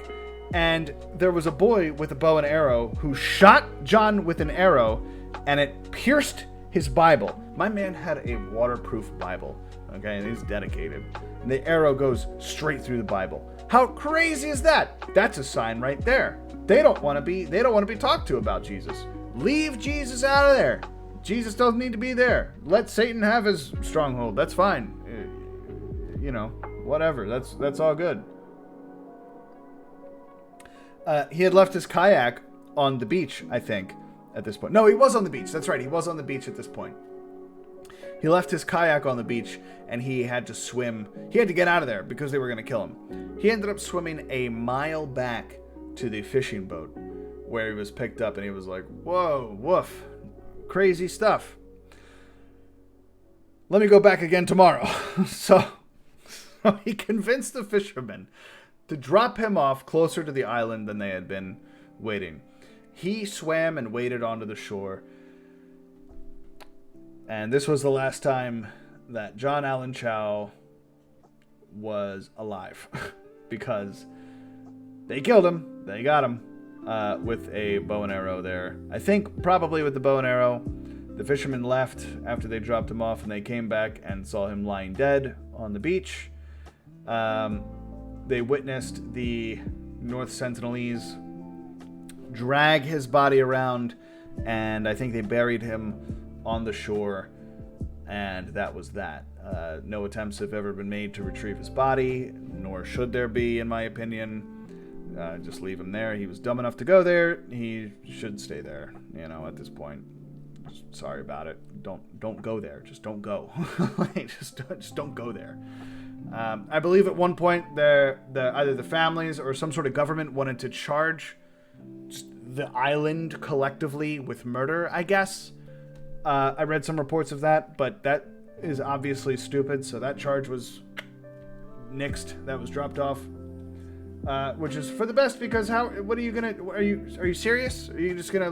and there was a boy with a bow and arrow who shot John with an arrow, and it pierced his Bible. My man had a waterproof Bible, okay, and he's dedicated. And the arrow goes straight through the Bible. How crazy is that? That's a sign right there. They don't want to be talked to about Jesus. Leave Jesus out of there. Jesus doesn't need to be there. Let Satan have his stronghold. That's fine. You know, whatever. That's all good. He had left his kayak on the beach, I think, at this point. No, he was on the beach. That's right. He was on the beach at this point. He left his kayak on the beach, and he had to swim. He had to get out of there because they were going to kill him. He ended up swimming a mile back to the fishing boat where he was picked up, and he was like, whoa, woof, crazy stuff. Let me go back again tomorrow. So he convinced the fishermen to drop him off closer to the island than they had been waiting. He swam and waded onto the shore. And this was the last time that John Allen Chow was alive. Because they killed him. They got him with a bow and arrow there. I think probably with the bow and arrow. The fishermen left after they dropped him off, and they came back and saw him lying dead on the beach. They witnessed the North Sentinelese drag his body around, and I think they buried him on the shore, and that was that. No attempts have ever been made to retrieve his body, nor should there be, in my opinion. Just leave him there. He was dumb enough to go there. He should stay there, at this point. Sorry about it. Don't go there. Just don't go. just don't go there. I believe at one point either the families or some sort of government wanted to charge the island collectively with murder, I guess. I read some reports of that, but that is obviously stupid, so that charge was nixed. That was dropped off. Which is for the best, because what are you gonna, are you serious? Are you just gonna,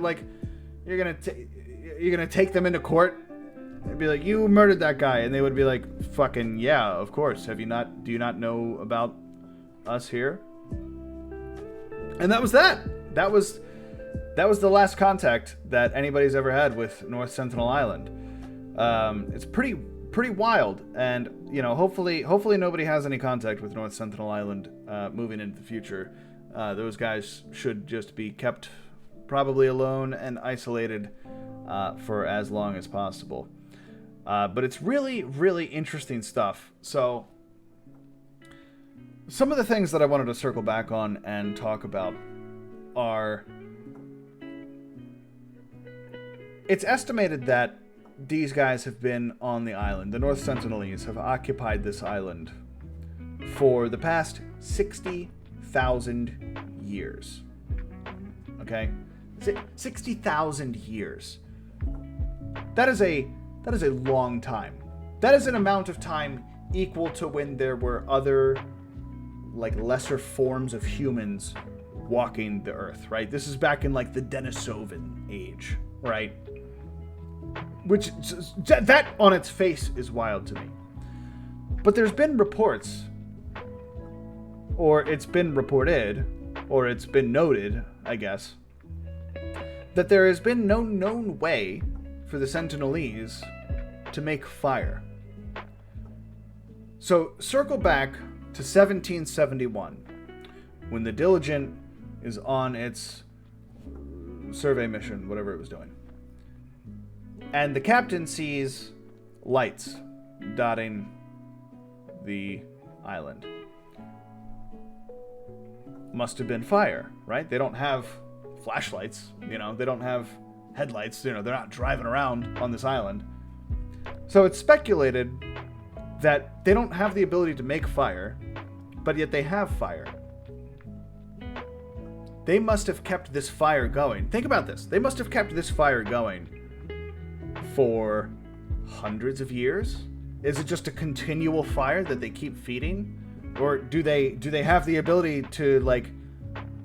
you're gonna take them into court and be like, you murdered that guy, and they would be like, fucking yeah, of course. Do you not know about us here? And that was that. That was the last contact that anybody's ever had with North Sentinel Island. It's pretty wild, and hopefully nobody has any contact with North Sentinel Island moving into the future. Those guys should just be kept probably alone and isolated for as long as possible. But it's really, really interesting stuff. So some of the things that I wanted to circle back on and talk about are, it's estimated that these guys have been on the island. The North Sentinelese have occupied this island for the past 60,000 years. Okay? 60,000 years. That is a long time. That is an amount of time equal to when there were other, lesser forms of humans walking the earth, right? This is back in, the Denisovan age, right? Which, that on its face is wild to me. But there's been reports, or it's been reported, or it's been noted, I guess, that there has been no known way for the Sentinelese to make fire. So circle back to 1771, when the Diligent is on its survey mission, whatever it was doing. And the captain sees lights dotting the island. Must have been fire, right? They don't have flashlights, they don't have headlights, they're not driving around on this island. So it's speculated that they don't have the ability to make fire, but yet they have fire. They must have kept this fire going. Think about this. They must have kept this fire going for hundreds of years. Is it just a continual fire that they keep feeding? Or do they have the ability to, like,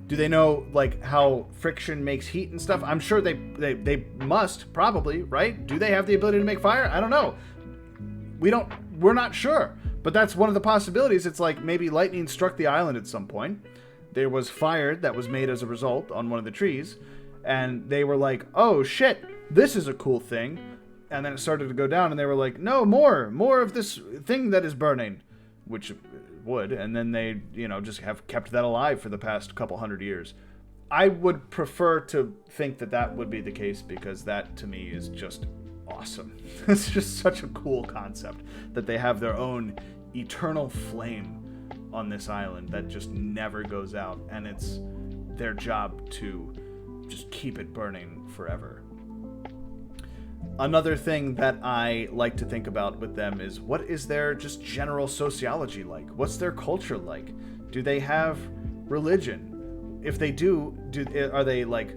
do they know, like, how friction makes heat and stuff? I'm sure they must, probably, right? Do they have the ability to make fire? I don't know. We're not sure. But that's one of the possibilities. It's like maybe lightning struck the island at some point. There was fire that was made as a result on one of the trees. And they were like, oh shit, this is a cool thing. And then it started to go down and they were like, no, more of this thing that is burning. Which would. And then they, just have kept that alive for the past couple hundred years. I would prefer to think that would be the case, because that to me is just awesome. It's just such a cool concept that they have their own eternal flame on this island that just never goes out, and it's their job to just keep it burning forever. Another thing that I like to think about with them is, what is their just general sociology like? What's their culture like? Do they have religion? If they do, are they like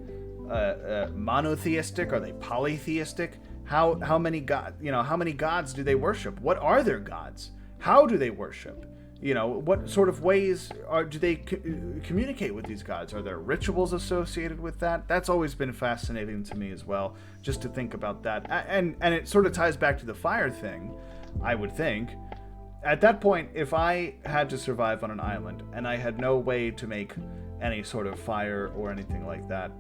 monotheistic? Are they polytheistic? How many gods do they worship? What are their gods? How do they worship? What sort of ways do they communicate with these gods? Are there rituals associated with that? That's always been fascinating to me as well, just to think about that. And it sort of ties back to the fire thing, I would think. At that point, if I had to survive on an island and I had no way to make any sort of fire or anything like that,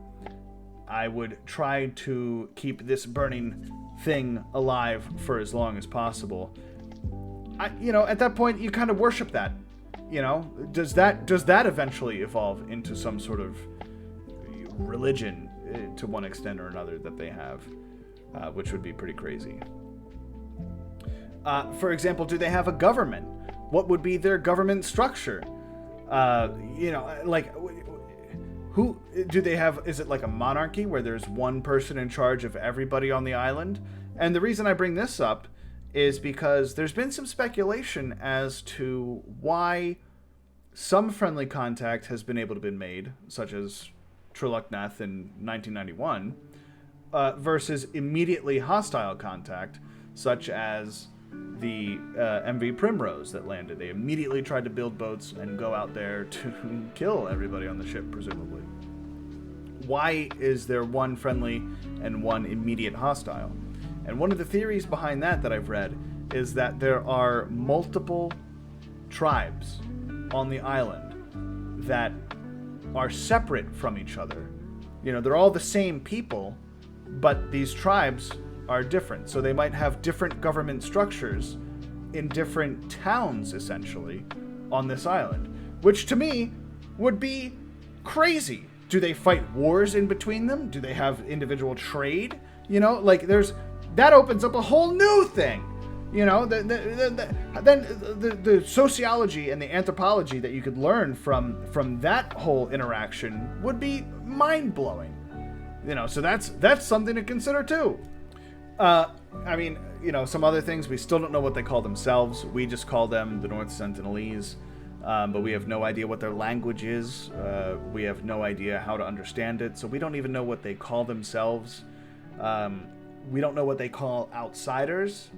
I would try to keep this burning thing alive for as long as possible. At that point, you kind of worship that. Does that eventually evolve into some sort of religion to one extent or another that they have, which would be pretty crazy. For example, do they have a government? What would be their government structure? Who do they have? Is it like a monarchy where there's one person in charge of everybody on the island? And the reason I bring this up is because there's been some speculation as to why some friendly contact has been able to be made, such as Triluknath in 1991, versus immediately hostile contact, such as the MV Primrose that landed. They immediately tried to build boats and go out there to kill everybody on the ship, presumably. Why is there one friendly and one immediate hostile? And one of the theories behind that I've read is that there are multiple tribes on the island that are separate from each other. They're all the same people, but these tribes are different. So they might have different government structures in different towns, essentially, on this island, which to me would be crazy. Do they fight wars in between them? Do they have individual trade? That opens up a whole new thing. Then the sociology and the anthropology that you could learn from that whole interaction would be mind-blowing. So that's something to consider too. Some other things, we still don't know what they call themselves. We just call them the North Sentinelese, but we have no idea what their language is. We have no idea how to understand it, so we don't even know what they call themselves. We don't know what they call outsiders.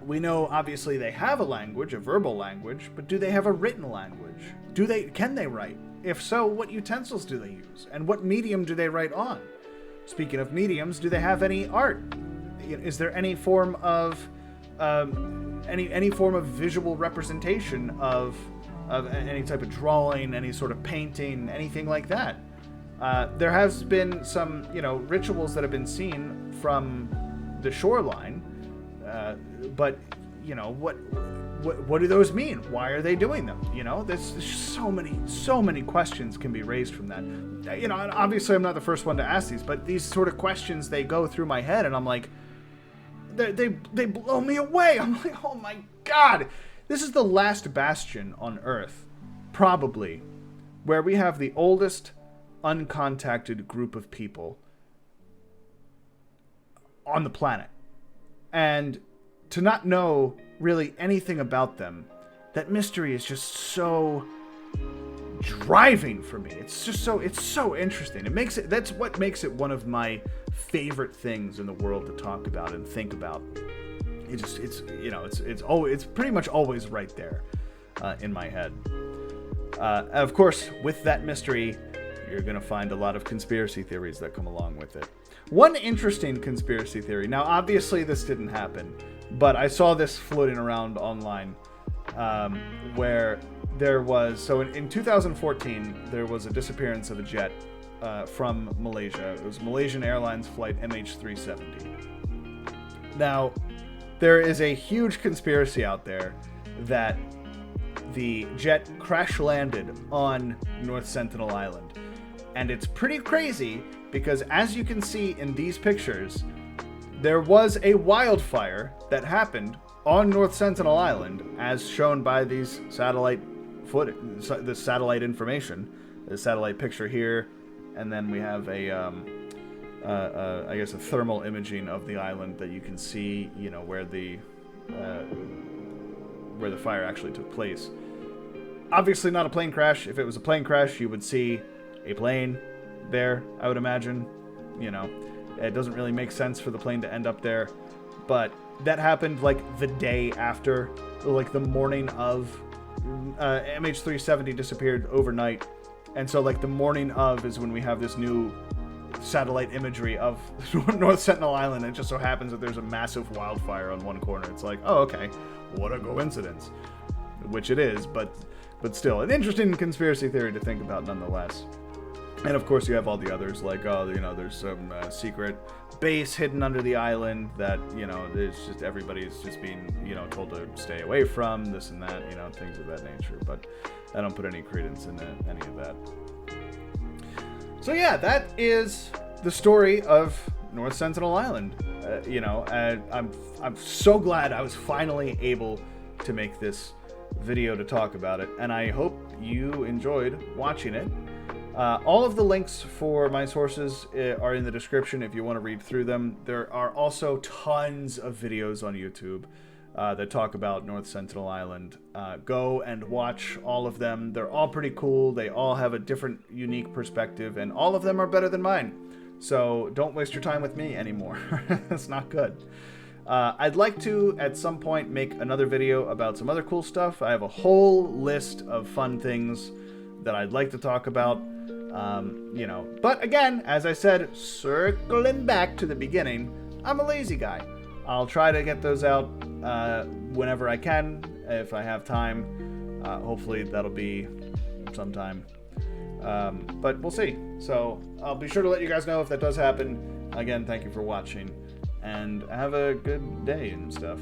We know, obviously, they have a language, a verbal language, but do they have a written language? Can they write? If so, what utensils do they use? And what medium do they write on? Speaking of mediums, do they have any art? Is there any form of any form of visual representation of any type of drawing, any sort of painting, anything like that? There has been some, rituals that have been seen from the shoreline, but what do those mean? Why are they doing them? There's just so many questions can be raised from that. And obviously I'm not the first one to ask these, but these sort of questions, they go through my head, and I'm like, they blow me away. I'm like, oh my God, this is the last bastion on Earth, probably, where we have the oldest uncontacted group of people on the planet. And to not know really anything about them, that mystery is just so driving for me. It's so interesting. That's what makes it one of my favorite things in the world to talk about and think about. It's pretty much always right there in my head. Of course, with that mystery, you're going to find a lot of conspiracy theories that come along with it. One interesting conspiracy theory, now obviously this didn't happen, but I saw this floating around online, where there was, so in 2014, there was a disappearance of a jet from Malaysia. It was Malaysian Airlines flight MH370. Now, there is a huge conspiracy out there that the jet crash landed on North Sentinel Island. And it's pretty crazy because, as you can see in these pictures, there was a wildfire that happened on North Sentinel Island, as shown by these satellite the satellite information, the satellite picture here, and then we have I guess a thermal imaging of the island that you can see, where the fire actually took place. Obviously not a plane crash. If it was a plane crash, you would see a plane there, I would imagine. It doesn't really make sense for the plane to end up there, but that happened like the day after, like the morning of MH370 disappeared overnight, and so like the morning of is when we have this new satellite imagery of North Sentinel Island. It just so happens that there's a massive wildfire on one corner. It's like, oh, okay, what a coincidence, which it is, but still an interesting conspiracy theory to think about nonetheless. And of course you have all the others, like, there's some secret base hidden under the island that, there's just, everybody's just being, told to stay away from, this and that, things of that nature. But I don't put any credence in any of that. So yeah, that is the story of North Sentinel Island. I'm so glad I was finally able to make this video to talk about it, and I hope you enjoyed watching it. All of the links for my sources are in the description if you want to read through them. There are also tons of videos on YouTube that talk about North Sentinel Island. Go and watch all of them. They're all pretty cool. They all have a different, unique perspective, and all of them are better than mine. So don't waste your time with me anymore. That's not good. I'd like to, at some point, make another video about some other cool stuff. I have a whole list of fun things that I'd like to talk about. But again, as I said, circling back to the beginning, I'm a lazy guy. I'll try to get those out whenever I can, if I have time. Hopefully that'll be sometime. But we'll see. So I'll be sure to let you guys know if that does happen. Again, thank you for watching, and have a good day and stuff.